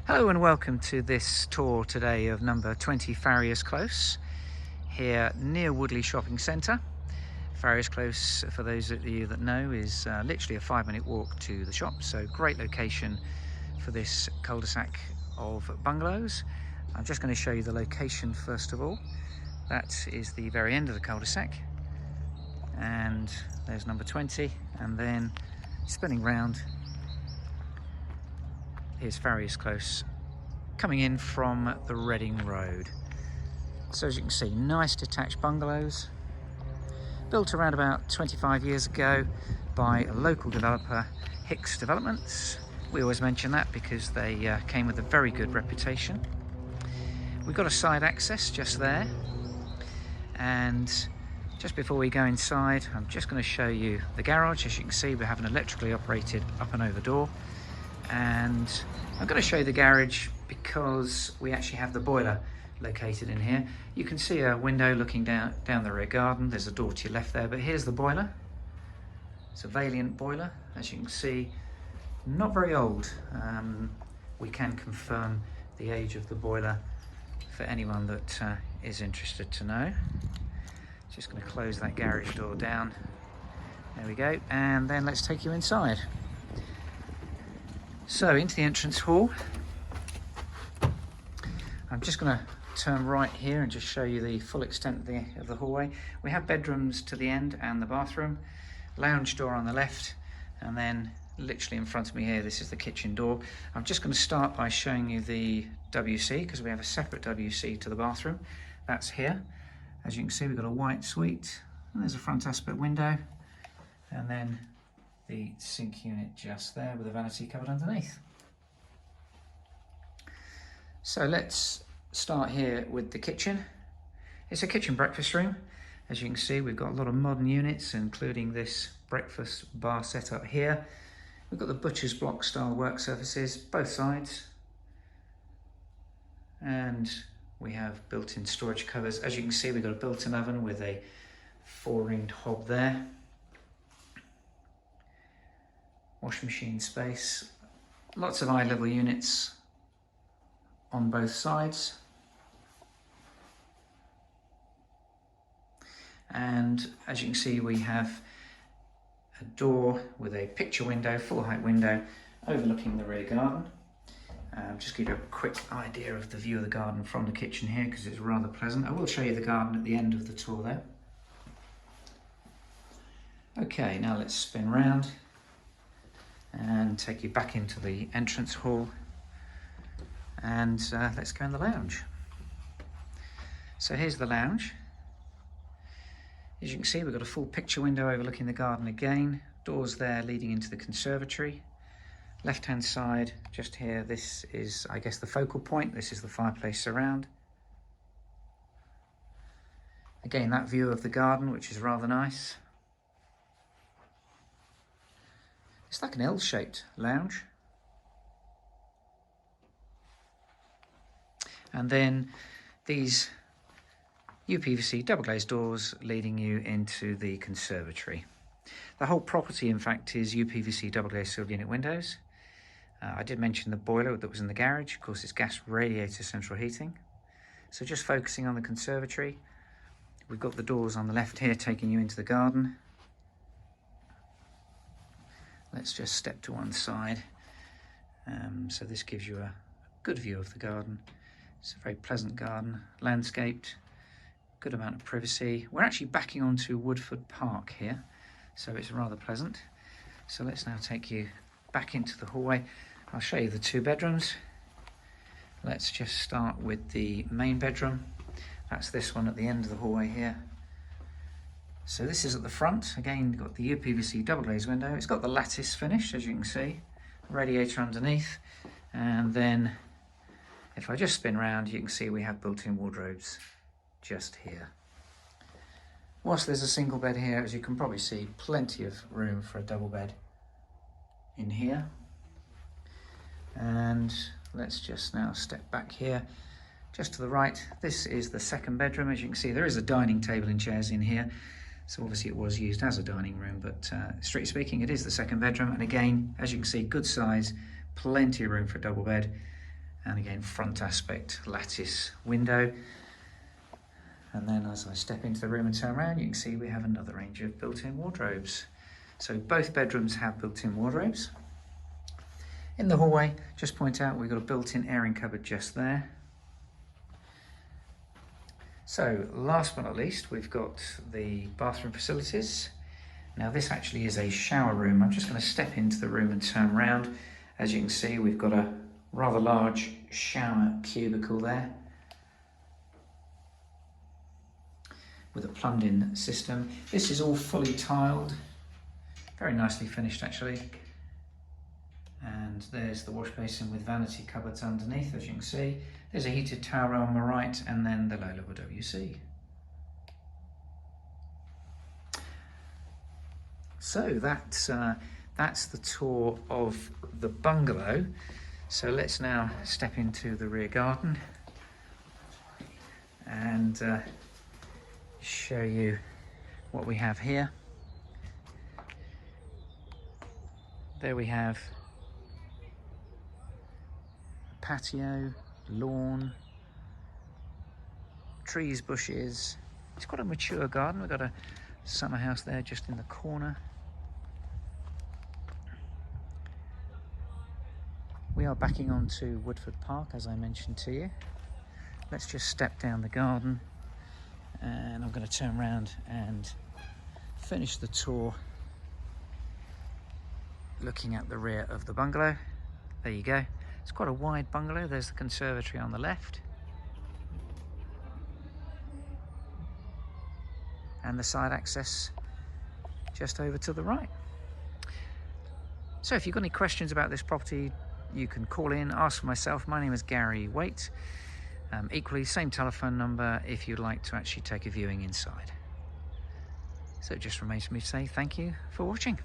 Hello and welcome to this tour today of number 20 Farriers Close, here near Woodley Shopping Centre. Farriers Close, for those of you that know, is literally a 5-minute walk to the shop, so great location for this cul-de-sac of bungalows. I'm just going to show you the location first of all. That is the very end of the cul-de-sac, and there's number 20, and then spinning round, here's Farriers Close, coming in from the Reading Road. So as you can see, nice detached bungalows, built around about 25 years ago by a local developer, Hicks Developments. We always mention that because they came with a very good reputation. We've got a side access just there, and just before we go inside, I'm just going to show you the garage. As you can see, we have an electrically operated up and over door, and I'm going to show you the garage because we actually have the boiler located in here. You can see a window looking down the rear garden. There's a door to your left there, but here's the boiler. It's a Valiant boiler, as you can see, not very old. We can confirm the age of the boiler for anyone that is interested to know. Just going to close that garage door down. There we go, and then let's take you inside. So into the entrance hall. I'm just going to turn right here and just show you the full extent of the hallway. We have bedrooms to the end and the bathroom, lounge door on the left, and then literally in front of me here, this is the kitchen door. I'm just going to start by showing you the WC because we have a separate WC to the bathroom. That's here. As you can see, we've got a white suite, and there's a front aspect window, and then the sink unit just there with a vanity cupboard underneath. So let's start here with the kitchen. It's a kitchen breakfast room. As you can see, we've got a lot of modern units, including this breakfast bar set up here. We've got the butcher's block style work surfaces, both sides. And we have built-in storage covers. As you can see, we've got a built-in oven with a 4-ringed hob there. Washing machine space. Lots of eye-level units on both sides. And as you can see, we have a door with a picture window, full height window, overlooking the rear garden. Just give you a quick idea of the view of the garden from the kitchen here because it's rather pleasant. I will show you the garden at the end of the tour there. Okay, now let's spin round and take you back into the entrance hall, and let's go in the lounge. So here's the lounge. As you can see, we've got a full picture window overlooking the garden again, doors there leading into the conservatory. Left hand side just here, this is I guess the focal point. This is the fireplace surround. Again, that view of the garden, which is rather nice. It's like an L-shaped lounge. And then these UPVC double glazed doors leading you into the conservatory. The whole property, in fact, is UPVC double glazed silver unit windows. I did mention the boiler that was in the garage. Of course, it's gas radiator central heating. So just focusing on the conservatory, we've got the doors on the left here taking you into the garden. Let's just step to one side. So this gives you a good view of the garden. It's a very pleasant garden, landscaped, good amount of privacy. We're actually backing onto Woodford Park here, so it's rather pleasant. So let's now take you back into the hallway. I'll show you the 2 bedrooms. Let's just start with the main bedroom. That's this one at the end of the hallway here. So this is at the front. Again, got the UPVC double glazed window. It's got the lattice finish, as you can see, radiator underneath, and then if I just spin round, you can see we have built-in wardrobes just here. Whilst there's a single bed here, as you can probably see, plenty of room for a double bed in here. And let's just now step back here. Just to the right, this is the second bedroom. As you can see, there is a dining table and chairs in here. So obviously it was used as a dining room, but strictly speaking, it is the second bedroom. And again, as you can see, good size, plenty of room for a double bed. And again, front aspect lattice window. And then as I step into the room and turn around, you can see we have another range of built-in wardrobes. So both bedrooms have built-in wardrobes. In the hallway, just point out we've got a built-in airing cupboard just there. So last but not least, we've got the bathroom facilities. Now this actually is a shower room. I'm just going to step into the room and turn around. As you can see, we've got a rather large shower cubicle there with a plumbed-in system. This is all fully tiled, very nicely finished actually. And there's the wash basin with vanity cupboards underneath, as you can see. There's a heated towel on the right, and then the low-level WC. So that's the tour of the bungalow. So let's now step into the rear garden and show you what we have here. There we have a patio, lawn, trees, bushes. It's quite a mature garden. We've got a summer house there just in the corner. We are backing onto Woodford Park, as I mentioned to you. Let's just step down the garden, and I'm going to turn around and finish the tour looking at the rear of the bungalow. There you go. It's quite a wide bungalow. There's the conservatory on the left, and the side access just over to the right. So if you've got any questions about this property, you can call in, ask for myself. My name is Gary Waite. Equally, same telephone number if you'd like to actually take a viewing inside. So it just remains for me to say thank you for watching.